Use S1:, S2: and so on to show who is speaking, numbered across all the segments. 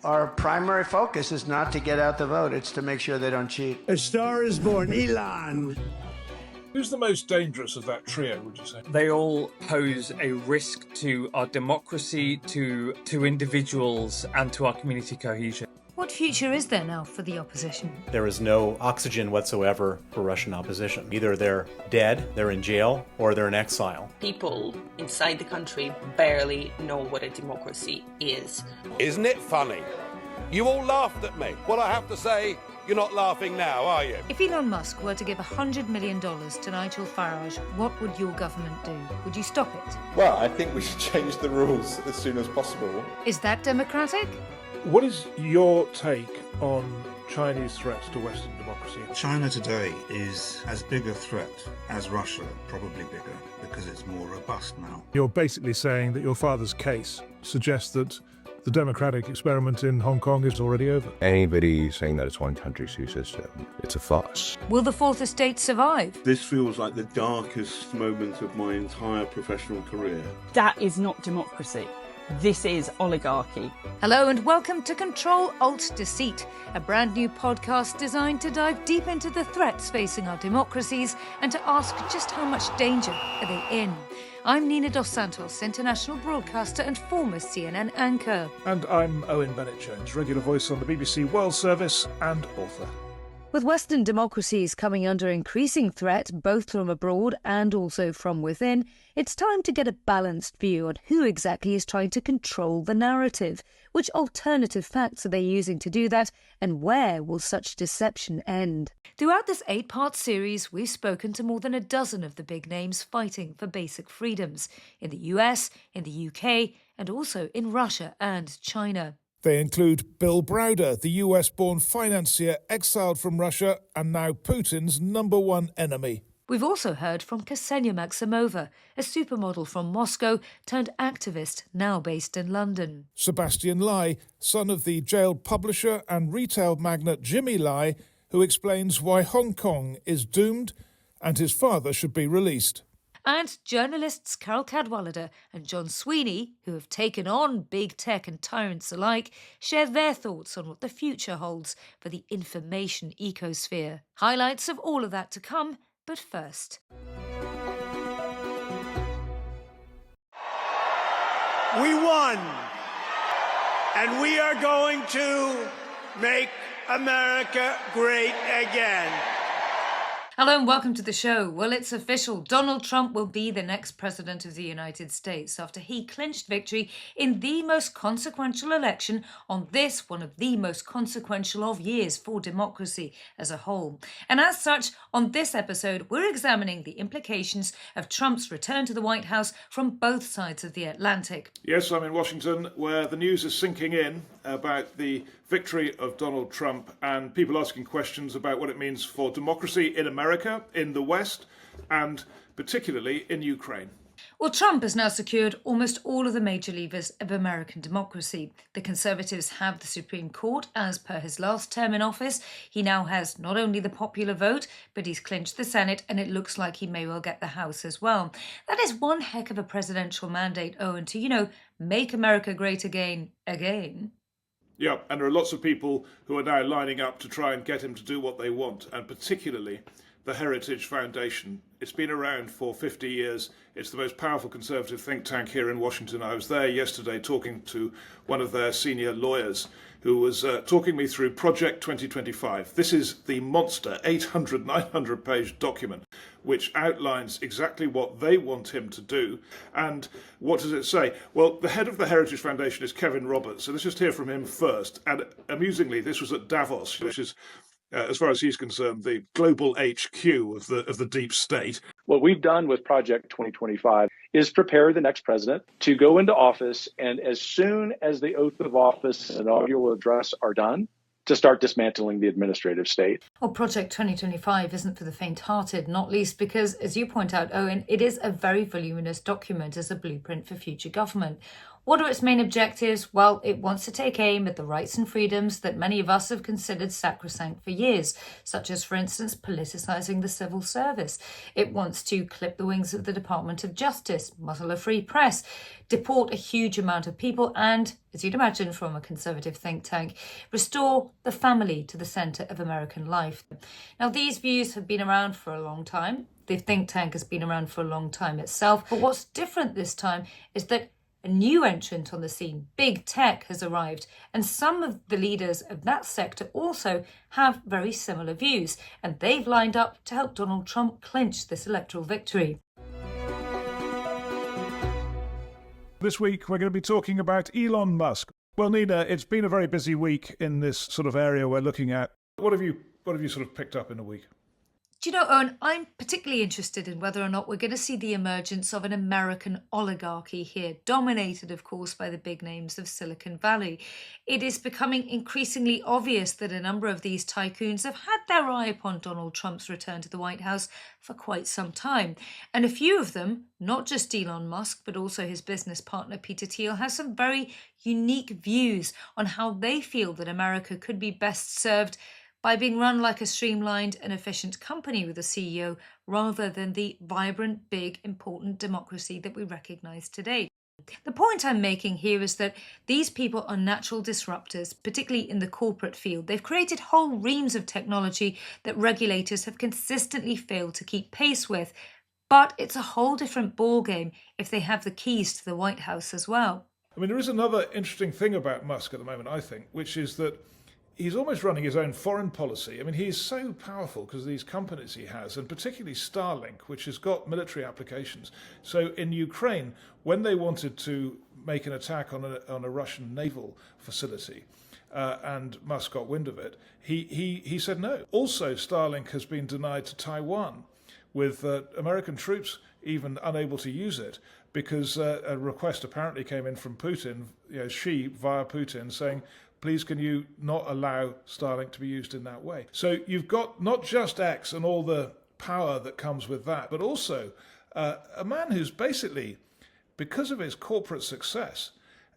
S1: Our primary focus is not to get out the vote, it's to make sure they don't cheat.
S2: A star is born, Elon.
S3: Who's the most dangerous of that trio, would you say?
S4: They all pose a risk to our democracy, to individuals, and to our community cohesion.
S5: What future is there now for the opposition?
S6: There is no oxygen whatsoever for Russian opposition. Either they're dead, they're in jail, or they're in exile.
S7: People inside the country barely know what a democracy is.
S8: Isn't it funny? You all laughed at me. Well, I have to say, you're not laughing now, are you?
S5: If Elon Musk were to give $100 million to Nigel Farage, what would your government do? Would you stop it?
S9: Well, I think we should change the rules as soon as possible.
S5: Is that democratic?
S3: What is your take on Chinese threats to Western democracy?
S10: China today is as big a threat as Russia, probably bigger, because it's more robust now.
S3: You're basically saying that your father's case suggests that the democratic experiment in Hong Kong is already over.
S11: Anybody saying that it's one country, two system, it's a farce.
S5: Will the Fourth Estate survive?
S12: This feels like the darkest moment of my entire professional career.
S13: That is not democracy. This is oligarchy.
S5: Hello and welcome to Ctrl Alt Deceit, a brand new podcast designed to dive deep into the threats facing our democracies and to ask just how much danger are they in. I'm Nina dos Santos, international broadcaster and former CNN anchor.
S3: And I'm Owen Bennett-Jones, regular voice on the BBC World Service and author.
S5: With Western democracies coming under increasing threat, both from abroad and also from within, it's time to get a balanced view on who exactly is trying to control the narrative, which alternative facts are they using to do that, and where will such deception end? Throughout this 8-part series, we've spoken to more than a dozen of the big names fighting for basic freedoms, in the US, in the UK, and also in Russia and China.
S3: They include Bill Browder, the US-born financier exiled from Russia and now Putin's #1 enemy.
S5: We've also heard from Ksenia Maximova, a supermodel from Moscow turned activist now based in London.
S3: Sebastian Lai, son of the jailed publisher and retail magnate Jimmy Lai, who explains why Hong Kong is doomed and his father should be released.
S5: And journalists Carol Cadwallader and John Sweeney, who have taken on big tech and tyrants alike, share their thoughts on what the future holds for the information ecosphere. Highlights of all of that to come, but first.
S2: We won, and we are going to make America great again.
S5: Hello and welcome to the show. Well, it's official. Donald Trump will be the next president of the United States after he clinched victory in the most consequential election on this, one of the most consequential of years for democracy as a whole. And as such, on this episode, we're examining the implications of Trump's return to the White House from both sides of the Atlantic.
S3: Yes, I'm in Washington, where the news is sinking in about the victory of Donald Trump and people asking questions about what it means for democracy in America, in the West, and particularly in Ukraine.
S5: Well, Trump has now secured almost all of the major levers of American democracy. The Conservatives have the Supreme Court as per his last term in office. He now has not only the popular vote, but he's clinched the Senate, and it looks like he may well get the House as well. That is one heck of a presidential mandate, Owen, to, make America great again.
S3: Yeah, and there are lots of people who are now lining up to try and get him to do what they want, and particularly the Heritage Foundation. It's been around for 50 years. It's the most powerful conservative think tank here in Washington. I was there yesterday talking to one of their senior lawyers who was talking me through Project 2025. This is the monster 800, 900-page document which outlines exactly what they want him to do. And what does it say? Well, the head of the Heritage Foundation is Kevin Roberts, so let's just hear from him first. And amusingly, this was at Davos, which is, as far as he's concerned, the global HQ of the deep state.
S14: What we've done with Project 2025 is prepare the next president to go into office, and as soon as the oath of office and inaugural address are done, to start dismantling the administrative state.
S5: Well, Project 2025 isn't for the faint-hearted, not least because, as you point out, Owen, it is a very voluminous document as a blueprint for future government. What are its main objectives? Well, it wants to take aim at the rights and freedoms that many of us have considered sacrosanct for years, such as, for instance, politicising the civil service. It wants to clip the wings of the Department of Justice, muzzle a free press, deport a huge amount of people, and, as you'd imagine from a conservative think tank, restore the family to the centre of American life. Now, these views have been around for a long time. The think tank has been around for a long time itself. But what's different this time is that a new entrant on the scene, big tech, has arrived, and some of the leaders of that sector also have very similar views, and they've lined up to help Donald Trump clinch this electoral victory.
S3: This week, we're going to be talking about Elon Musk. Well, Nina, it's been a very busy week in this sort of area we're looking at. What have you sort of picked up in a week?
S5: Do you know, Owen, I'm particularly interested in whether or not we're going to see the emergence of an American oligarchy here, dominated, of course, by the big names of Silicon Valley. It is becoming increasingly obvious that a number of these tycoons have had their eye upon Donald Trump's return to the White House for quite some time. And a few of them, not just Elon Musk, but also his business partner, Peter Thiel, have some very unique views on how they feel that America could be best served by being run like a streamlined and efficient company with a CEO rather than the vibrant, big, important democracy that we recognise today. The point I'm making here is that these people are natural disruptors, particularly in the corporate field. They've created whole reams of technology that regulators have consistently failed to keep pace with. But it's a whole different ballgame if they have the keys to the White House as well.
S3: I mean, there is another interesting thing about Musk at the moment, I think, which is that he's almost running his own foreign policy. I mean, he's so powerful because of these companies he has, and particularly Starlink, which has got military applications. So in Ukraine, when they wanted to make an attack on a Russian naval facility, and Musk got wind of it, he said no. Also, Starlink has been denied to Taiwan, with American troops even unable to use it because a request apparently came in from Putin, Xi via Putin, saying, please can you not allow Starlink to be used in that way? So you've got not just X and all the power that comes with that, but also a man who's basically, because of his corporate success,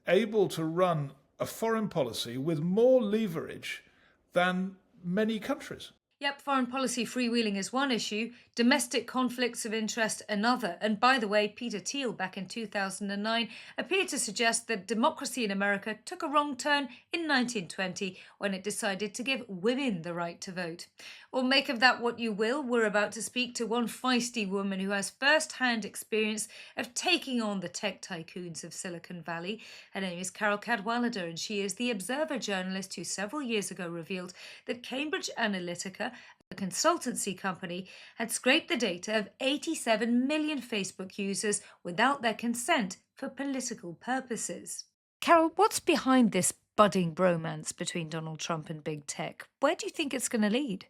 S3: able to run a foreign policy with more leverage than many countries.
S5: Yep, foreign policy freewheeling is one issue, domestic conflicts of interest another. And by the way, Peter Thiel back in 2009 appeared to suggest that democracy in America took a wrong turn in 1920 when it decided to give women the right to vote. Well, make of that what you will. We're about to speak to one feisty woman who has first-hand experience of taking on the tech tycoons of Silicon Valley. Her name is Carol Cadwallader, and she is the Observer journalist who several years ago revealed that Cambridge Analytica, a consultancy company, had scraped the data of 87 million Facebook users without their consent for political purposes. Carol, what's behind this budding bromance between Donald Trump and big tech? Where do you think it's going to lead?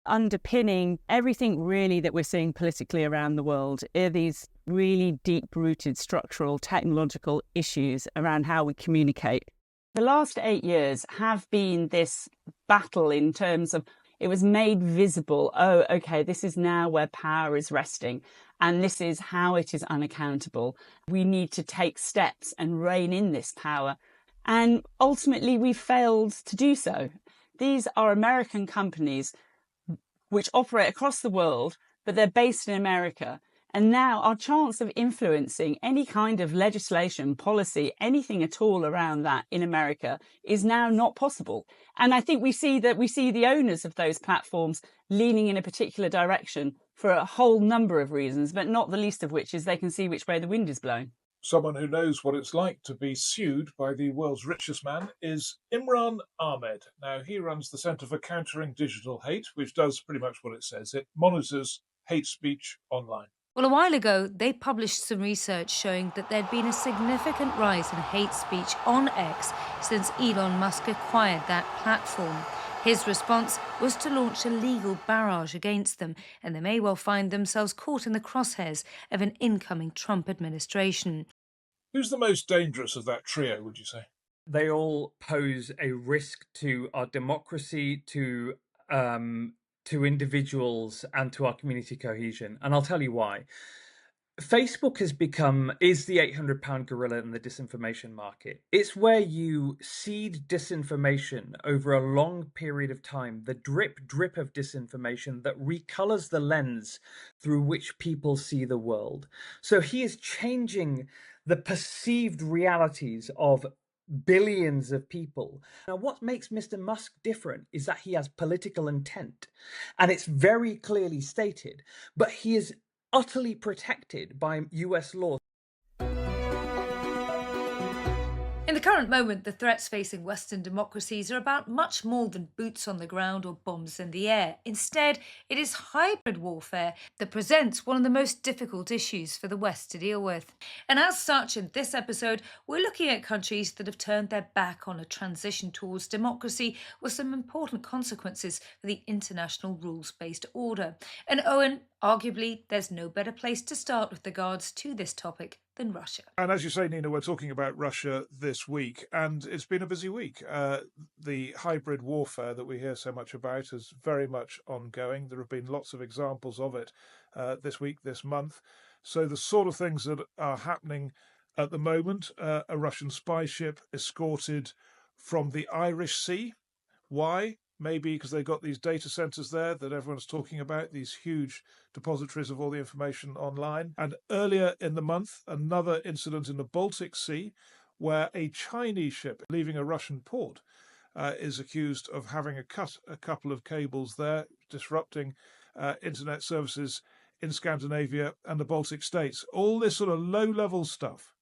S13: Underpinning everything really that we're seeing politically around the world are these really deep-rooted structural technological issues around how we communicate. The last 8 years have been this battle in terms of it was made visible, oh, okay, this is now where power is resting, and this is how it is unaccountable. We need to take steps and rein in this power. And ultimately, we failed to do so. These are American companies which operate across the world, but they're based in America. And now our chance of influencing any kind of legislation, policy, anything at all around that in America is now not possible. And I think we see the owners of those platforms leaning in a particular direction for a whole number of reasons, but not the least of which is they can see which way the wind is blowing.
S3: Someone who knows what it's like to be sued by the world's richest man is Imran Ahmed. Now, he runs the Centre for Countering Digital Hate, which does pretty much what it says. It monitors hate speech online.
S5: Well, a while ago, they published some research showing that there'd been a significant rise in hate speech on X since Elon Musk acquired that platform. His response was to launch a legal barrage against them, and they may well find themselves caught in the crosshairs of an incoming Trump administration.
S3: Who's the most dangerous of that trio, would you say?
S4: They all pose a risk to our democracy, to individuals, and to our community cohesion. And I'll tell you why. Facebook is the £800 gorilla in the disinformation market. It's where you seed disinformation over a long period of time, the drip of disinformation that recolors the lens through which people see the world. So he is changing the perceived realities of billions of people. Now, what makes Mr. Musk different is that he has political intent, and it's very clearly stated, but he is utterly protected by US law.
S5: In the current moment, the threats facing Western democracies are about much more than boots on the ground or bombs in the air. Instead, it is hybrid warfare that presents one of the most difficult issues for the West to deal with. And as such, in this episode, we're looking at countries that have turned their back on a transition towards democracy with some important consequences for the international rules-based order. And Owen, arguably, there's no better place to start with regards to this topic than Russia.
S3: And as you say, Nina, we're talking about Russia this week, and it's been a busy week. The hybrid warfare that we hear so much about is very much ongoing. There have been lots of examples of it this week, this month. So the sort of things that are happening at the moment, a Russian spy ship escorted from the Irish Sea. Why? Maybe because they've got these data centers there that everyone's talking about, these huge depositories of all the information online. And earlier in the month, another incident in the Baltic Sea where a Chinese ship leaving a Russian port is accused of having cut a couple of cables there, disrupting internet services in Scandinavia and the Baltic states. All this sort of low-level stuff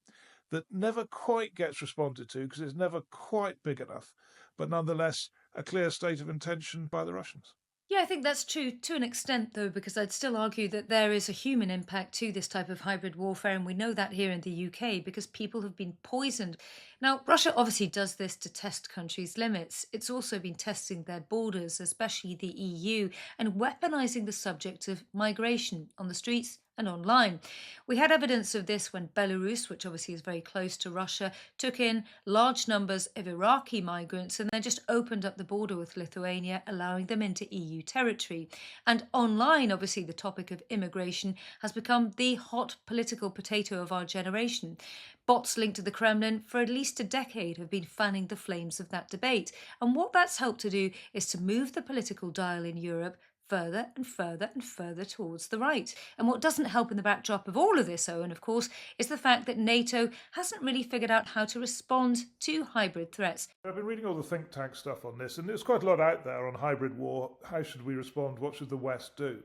S3: that never quite gets responded to because it's never quite big enough, but nonetheless a clear state of intention by the Russians.
S5: Yeah, I think that's true to an extent, though, because I'd still argue that there is a human impact to this type of hybrid warfare, and we know that here in the UK because people have been poisoned. Now, Russia obviously does this to test countries' limits. It's also been testing their borders, especially the EU, and weaponising the subject of migration on the streets and online. We had evidence of this when Belarus, which obviously is very close to Russia, took in large numbers of Iraqi migrants and then just opened up the border with Lithuania, allowing them into EU territory. And online, obviously, the topic of immigration has become the hot political potato of our generation. Bots linked to the Kremlin for at least a decade have been fanning the flames of that debate. And what that's helped to do is to move the political dial in Europe further and further and further towards the right. And what doesn't help in the backdrop of all of this, Owen, of course, is the fact that NATO hasn't really figured out how to respond to hybrid threats.
S3: I've been reading all the think tank stuff on this, and there's quite a lot out there on hybrid war. How should we respond? What should the West do?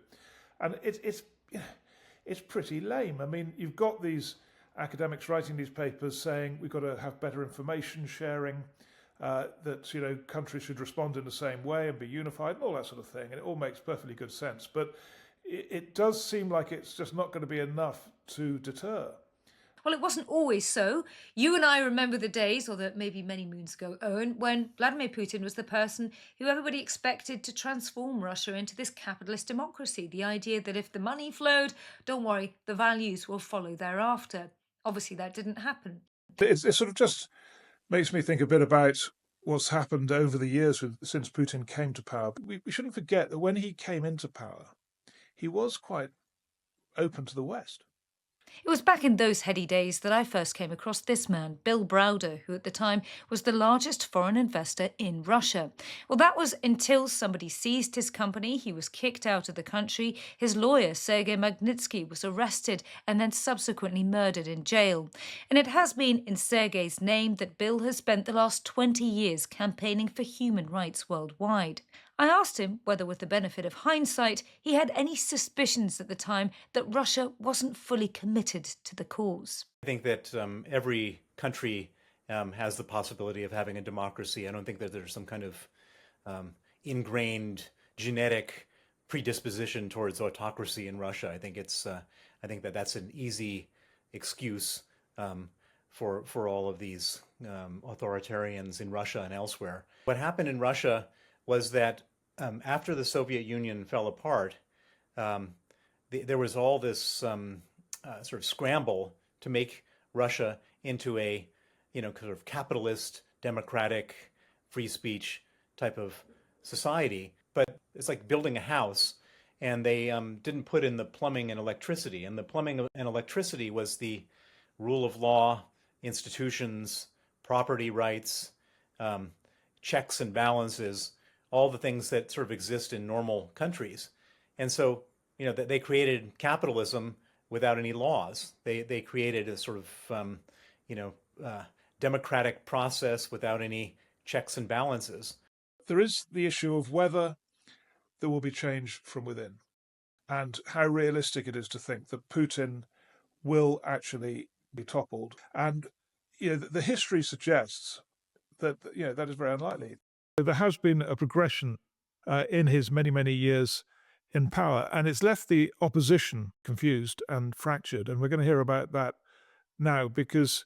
S3: And it's pretty lame. I mean, you've got these academics writing these papers saying we've got to have better information sharing, that countries should respond in the same way and be unified and all that sort of thing, and it all makes perfectly good sense. But it does seem like it's just not going to be enough to deter.
S5: Well, it wasn't always so. You and I remember the days, or maybe many moons ago, Owen, when Vladimir Putin was the person who everybody expected to transform Russia into this capitalist democracy. The idea that if the money flowed, don't worry, the values will follow thereafter. Obviously, that didn't happen.
S3: It sort of just makes me think a bit about what's happened over the years since Putin came to power. We shouldn't forget that when he came into power, he was quite open to the West.
S5: It was back in those heady days that I first came across this man, Bill Browder, who at the time was the largest foreign investor in Russia. Well, that was until somebody seized his company, he was kicked out of the country, his lawyer, Sergei Magnitsky, was arrested and then subsequently murdered in jail. And it has been in Sergei's name that Bill has spent the last 20 years campaigning for human rights worldwide. I asked him whether, with the benefit of hindsight, he had any suspicions at the time that Russia wasn't fully committed to the cause.
S6: I think that every country has the possibility of having a democracy. I don't think that there's some kind of ingrained genetic predisposition towards autocracy in Russia. I think that that's an easy excuse for all of these authoritarians in Russia and elsewhere. What happened in Russia was that after the Soviet Union fell apart, there was all this sort of scramble to make Russia into a sort of capitalist, democratic, free speech type of society. But it's like building a house, and they didn't put in the plumbing and electricity. And the plumbing and electricity was the rule of law, institutions, property rights, checks and balances, all the things that sort of exist in normal countries. And so, they created capitalism without any laws. They created a sort of, democratic process without any checks and balances.
S3: There is the issue of whether there will be change from within, and how realistic it is to think that Putin will actually be toppled. And the history suggests that that is very unlikely. There has been a progression in his many, many years in power, and it's left the opposition confused and fractured. And we're going to hear about that now, because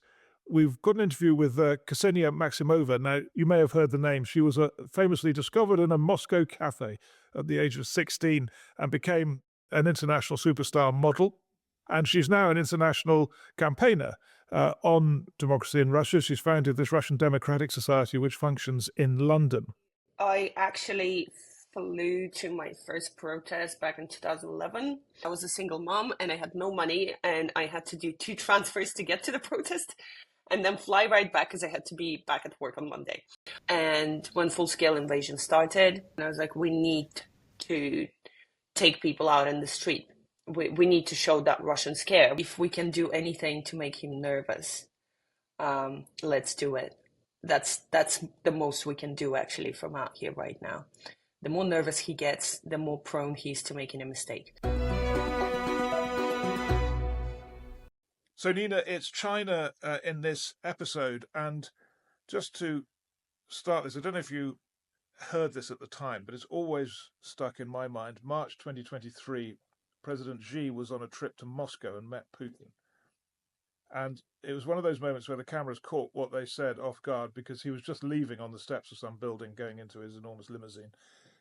S3: we've got an interview with Ksenia Maximova. Now, you may have heard the name. She was famously discovered in a Moscow cafe at the age of 16 and became an international superstar model. And she's now an international campaigner on democracy in Russia. She's founded this Russian Democratic Society, which functions in London.
S7: I actually flew to my first protest back in 2011. I was a single mom and I had no money, and I had to do 2 transfers to get to the protest and then fly right back because I had to be back at work on Monday. And when full-scale invasion started, I was like, we need to take people out in the street. We need to show that Russian scare. If we can do anything to make him nervous, let's do it. That's the most we can do actually from out here right now. The more nervous he gets, the more prone he is to making a mistake.
S3: So, Nina, it's China in this episode. And just to start this, I don't know if you heard this at the time, but it's always stuck in my mind. March 2023, President Xi was on a trip to Moscow and met Putin. And it was one of those moments where the cameras caught what they said off guard, because he was just leaving on the steps of some building, going into his enormous limousine,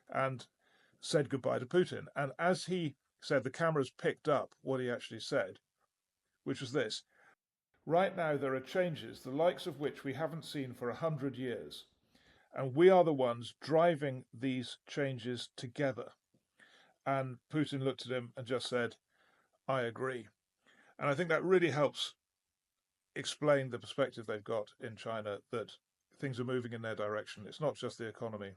S3: and said goodbye to Putin. And as he said, the cameras picked up what he actually said, which was this: right now there are changes, the likes of which we haven't seen for 100 years. And we are the ones driving these changes together. And Putin looked at him and just said, I agree. And I think that really helps explain the perspective they've got in China, that things are moving in their direction. It's not just the economy.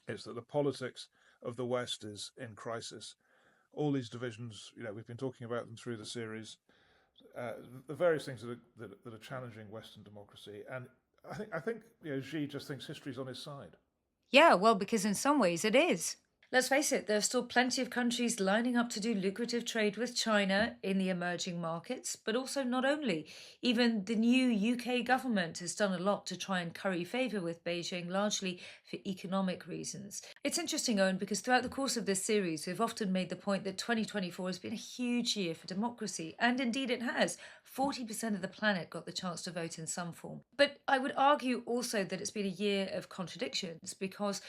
S3: It's that the politics of the West is in crisis. All these divisions, we've been talking about them through the series, the various things that are challenging Western democracy. And I think Xi just thinks history's on his side.
S5: Yeah, well, because in some ways it is. Let's face it, there are still plenty of countries lining up to do lucrative trade with China in the emerging markets, but also not only. Even the new UK government has done a lot to try and curry favour with Beijing, largely for economic reasons. It's interesting, Owen, because throughout the course of this series, we've often made the point that 2024 has been a huge year for democracy, and indeed it has. 40% of the planet got the chance to vote in some form. But I would argue also that it's been a year of contradictions, because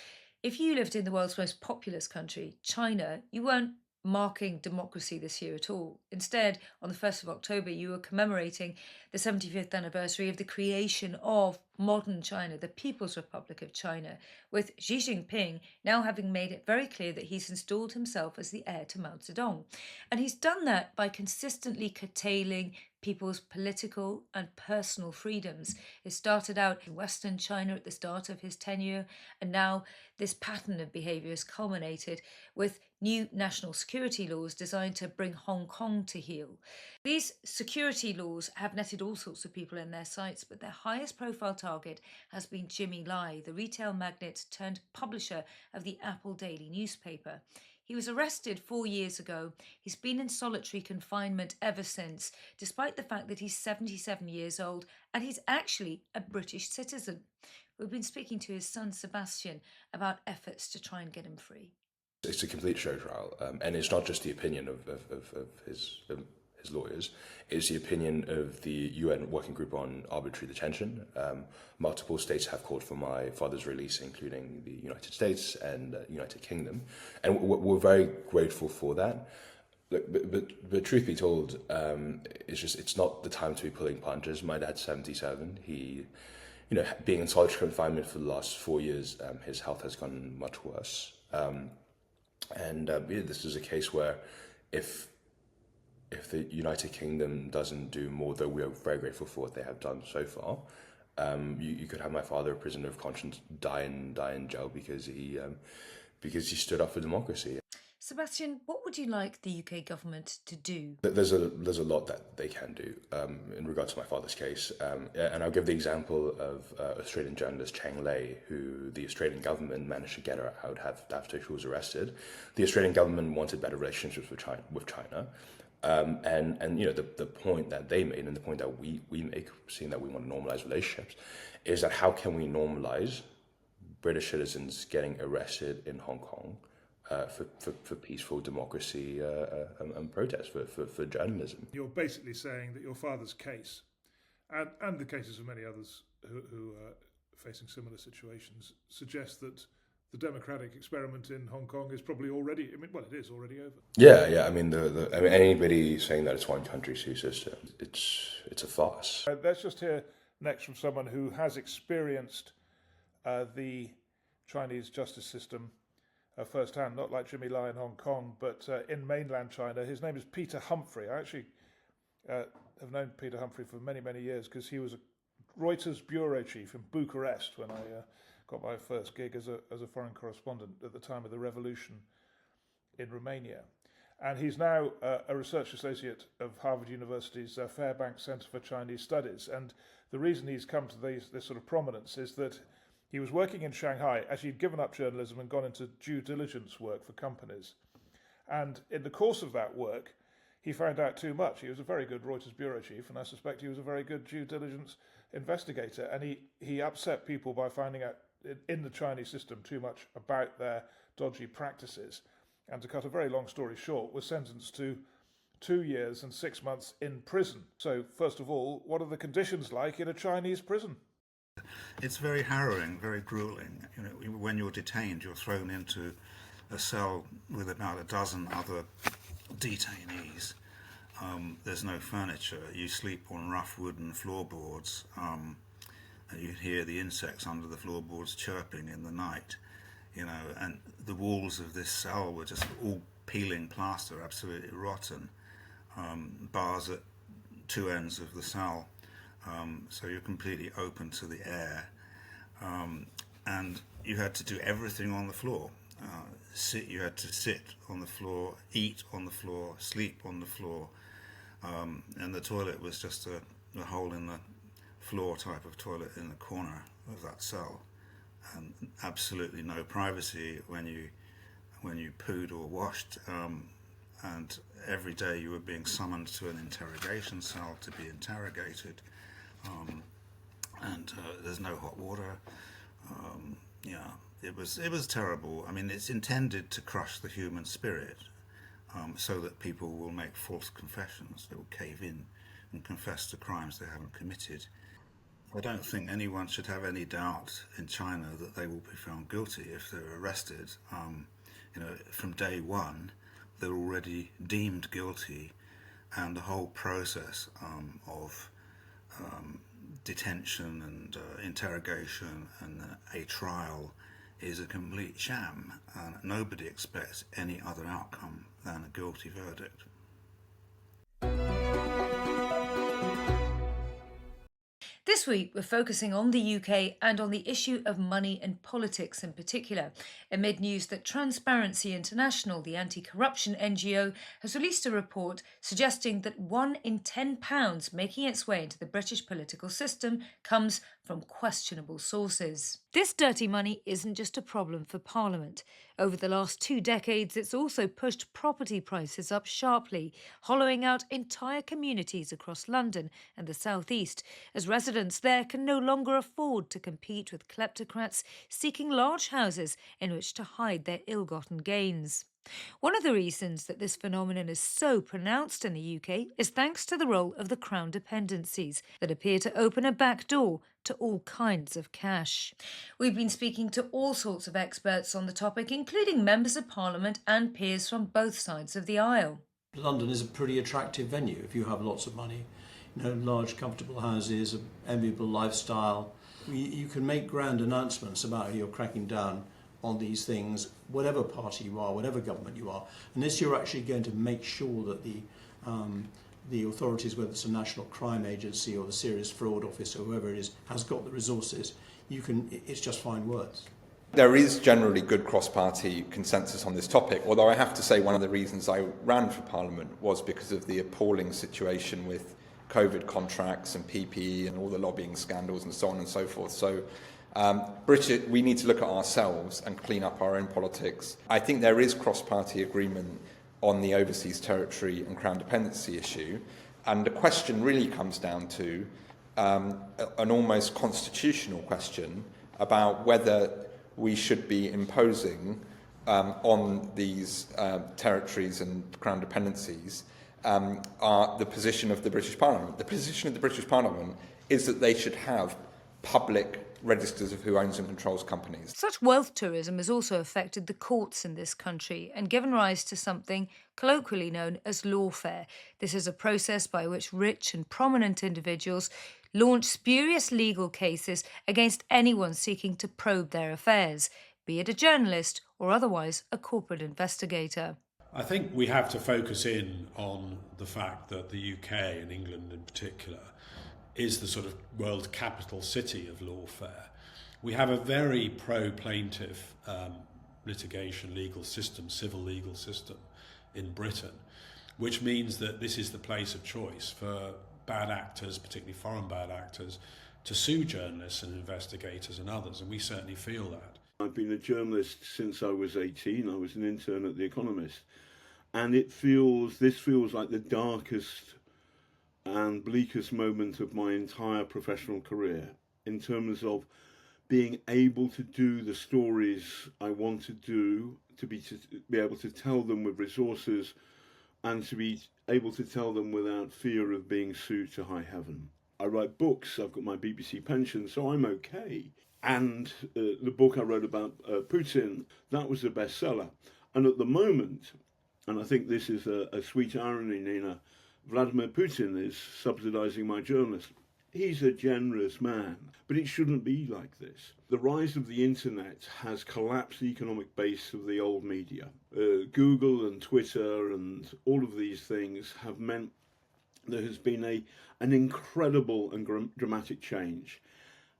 S5: if you lived in the world's most populous country, China, you weren't marking democracy this year at all. Instead, on the 1st of October, you were commemorating the 75th anniversary of the creation of modern China, the People's Republic of China, with Xi Jinping now having made it very clear that he's installed himself as the heir to Mao Zedong. And he's done that by consistently curtailing people's political and personal freedoms. It started out in Western China at the start of his tenure, and now this pattern of behaviour has culminated with new national security laws designed to bring Hong Kong to heel. These security laws have netted all sorts of people in their sights, but their highest profile target has been Jimmy Lai, the retail magnate turned publisher of the Apple Daily newspaper. He was arrested 4 years ago. He's been in solitary confinement ever since, despite the fact that he's 77 years old and he's actually a British citizen. We've been speaking to his son Sebastian about efforts to try and get him free.
S11: It's a complete show trial, and it's not just the opinion of his lawyers. It's the opinion of the UN Working Group on Arbitrary Detention. Multiple states have called for my father's release, including the United States and United Kingdom, and we're very grateful for that. But truth be told, it's not the time to be pulling punches. My dad's 77. He, being in solitary confinement for the last 4 years, his health has gone much worse. And this is a case where if the United Kingdom doesn't do more, though we are very grateful for what they have done so far, you could have my father, a prisoner of conscience, die in jail because he stood up for democracy.
S5: Sebastian, what would you like the UK government to do?
S11: There's a lot that they can do in regards to my father's case, and I'll give the example of Australian journalist Chang Lei, who the Australian government managed to get her out after she was arrested. The Australian government wanted better relationships with China. And you know, the point that they made and the point that we make, seeing that we want to normalize relationships, is that how can we normalize British citizens getting arrested in Hong Kong for peaceful democracy and protest, for journalism.
S3: You're basically saying that your father's case, and the cases of many others who are facing similar situations, suggest that the democratic experiment in Hong Kong is probably already, it is already over.
S11: Yeah. I mean, anybody saying that it's one country, two systems, it's a farce.
S3: Let's just hear next from someone who has experienced the Chinese justice system firsthand, not like Jimmy Lai in Hong Kong, but in mainland China. His name is Peter Humphrey. I actually have known Peter Humphrey for many, many years because he was a Reuters bureau chief in Bucharest when I got my first gig as a foreign correspondent at the time of the revolution in Romania. And he's now a research associate of Harvard University's Fairbanks Center for Chinese Studies. And the reason he's come to this sort of prominence is that he was working in Shanghai. Actually, he'd given up journalism and gone into due diligence work for companies. And in the course of that work, he found out too much. He was a very good Reuters bureau chief, and I suspect he was a very good due diligence investigator. And he upset people by finding out in the Chinese system too much about their dodgy practices. And to cut a very long story short, was sentenced to 2 years and 6 months in prison. So, first of all, what are the conditions like in a Chinese prison?
S10: It's very harrowing, very grueling. You know, when you're detained, you're thrown into a cell with about a dozen other detainees. There's no furniture. You sleep on rough wooden floorboards. You hear the insects under the floorboards chirping in the night. You know, and the walls of this cell were just all peeling plaster, absolutely rotten. Bars at two ends of the cell. So you're completely open to the air, and you had to do everything on the floor. You had to sit on the floor, eat on the floor, sleep on the floor, and the toilet was just a hole in the floor type of toilet in the corner of that cell, and absolutely no privacy when you pooed or washed. And every day you were being summoned to an interrogation cell to be interrogated. And there's no hot water. It was terrible. I mean, it's intended to crush the human spirit, so that people will make false confessions. They will cave in and confess to crimes they haven't committed. I don't think anyone should have any doubt in China that they will be found guilty if they're arrested. From day one, they're already deemed guilty, and the whole process of detention and interrogation and a trial is a complete sham, and nobody expects any other outcome than a guilty verdict.
S5: This week, we're focusing on the UK and on the issue of money and politics in particular, amid news that Transparency International, the anti-corruption NGO, has released a report suggesting that £1 in £10 making its way into the British political system comes from questionable sources. This dirty money isn't just a problem for Parliament. Over the last 2 decades, it's also pushed property prices up sharply, hollowing out entire communities across London and the South East, as residents there can no longer afford to compete with kleptocrats seeking large houses in which to hide their ill-gotten gains. One of the reasons that this phenomenon is so pronounced in the UK is thanks to the role of the Crown dependencies that appear to open a back door to all kinds of cash. We've been speaking to all sorts of experts on the topic, including members of Parliament and peers from both sides of the aisle.
S15: London is a pretty attractive venue if you have lots of money, large comfortable houses, an enviable lifestyle. You can make grand announcements about how you're cracking down on these things, whatever party you are, whatever government you are, unless you're actually going to make sure that the authorities, whether it's a national crime agency or the serious fraud office or whoever it is, has got the resources, it's just fine words.
S9: There is generally good cross-party consensus on this topic, although I have to say one of the reasons I ran for Parliament was because of the appalling situation with COVID contracts and PPE and all the lobbying scandals and so on and so forth. So we need to look at ourselves and clean up our own politics. I think there is cross-party agreement on the overseas territory and crown dependency issue, and the question really comes down to an almost constitutional question about whether we should be imposing on these territories and crown dependencies the position of the British Parliament. The position of the British Parliament is that they should have public registers of who owns and controls companies.
S5: Such wealth tourism has also affected the courts in this country and given rise to something colloquially known as lawfare. This is a process by which rich and prominent individuals launch spurious legal cases against anyone seeking to probe their affairs, be it a journalist or otherwise a corporate investigator.
S16: I think we have to focus in on the fact that the UK, and England in particular, is the sort of world capital city of lawfare. We have a very pro-plaintiff litigation legal system, civil legal system in Britain, which means that this is the place of choice for bad actors, particularly foreign bad actors, to sue journalists and investigators and others, and we certainly feel that.
S12: I've been a journalist since I was 18. I was an intern at The Economist, and this feels like the darkest and bleakest moment of my entire professional career in terms of being able to do the stories I want to do, to be able to tell them with resources and to be able to tell them without fear of being sued to high heaven. I write books, I've got my BBC pension, so I'm okay. And the book I wrote about Putin, that was a bestseller. And at the moment, and I think this is a sweet irony, Nina, Vladimir Putin is subsidizing my journalism. He's a generous man, but it shouldn't be like this. The rise of the internet has collapsed the economic base of the old media. Google and Twitter and all of these things have meant there has been an incredible and dramatic change,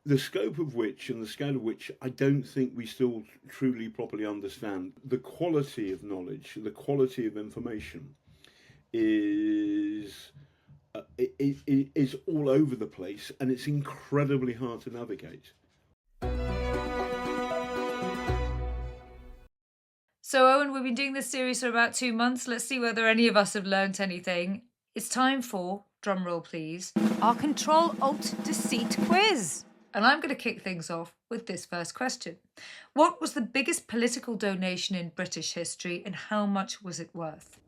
S12: the scope of which and the scale of which I don't think we still truly properly understand. The quality of knowledge, the quality of information is all over the place, and it's incredibly hard to navigate.
S5: So, Owen, we've been doing this series for about 2 months. Let's see whether any of us have learnt anything. It's time for, drumroll please, our Ctrl Alt Deceit quiz. And I'm going to kick things off with this first question. What was the biggest political donation in British history, and how much was it worth?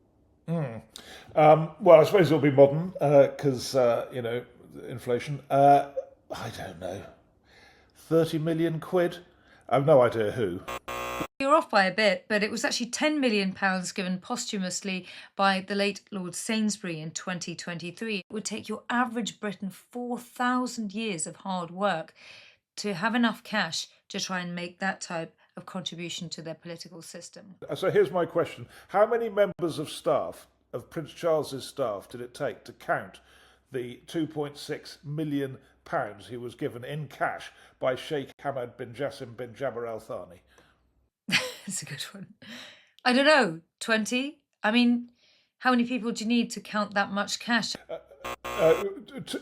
S3: Well, I suppose it'll be modern because, inflation. I don't know. 30 million quid? I've no idea who.
S5: You're off by a bit, but it was actually £10 million given posthumously by the late Lord Sainsbury in 2023. It would take your average Briton 4,000 years of hard work to have enough cash to try and make that type of contribution to their political system.
S3: So here's my question. How many members of staff, of Prince Charles's staff, did it take to count the £2.6 million he was given in cash by Sheikh Hamad bin Jassim bin Jabir Al Thani?
S5: That's a good one. I don't know, 20? I mean, how many people do you need to count that much cash?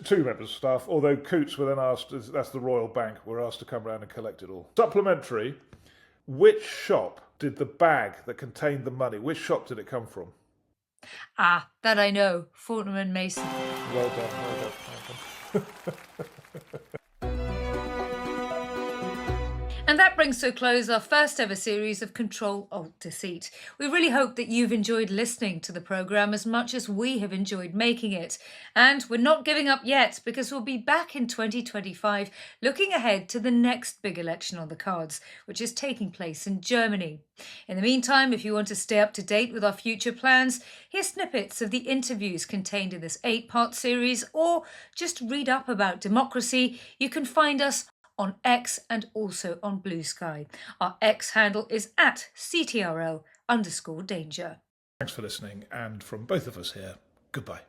S3: 2 members of staff, although Coots were then asked, that's the Royal Bank, were asked to come round and collect it all. Supplementary, which shop did the bag that contained the money, which shop did it come from?
S5: Ah, that I know, Fortnum and Mason.
S3: Well done, well done.
S5: And that brings to a close our first ever series of Ctrl Alt Deceit. We really hope that you've enjoyed listening to the programme as much as we have enjoyed making it. And we're not giving up yet, because we'll be back in 2025 looking ahead to the next big election on the cards, which is taking place in Germany. In the meantime, if you want to stay up to date with our future plans, here's snippets of the interviews contained in this 8-part series, or just read up about democracy. You can find us on X and also on Blue Sky. Our X handle is @CTRL_danger.
S3: Thanks for listening, and from both of us here, goodbye.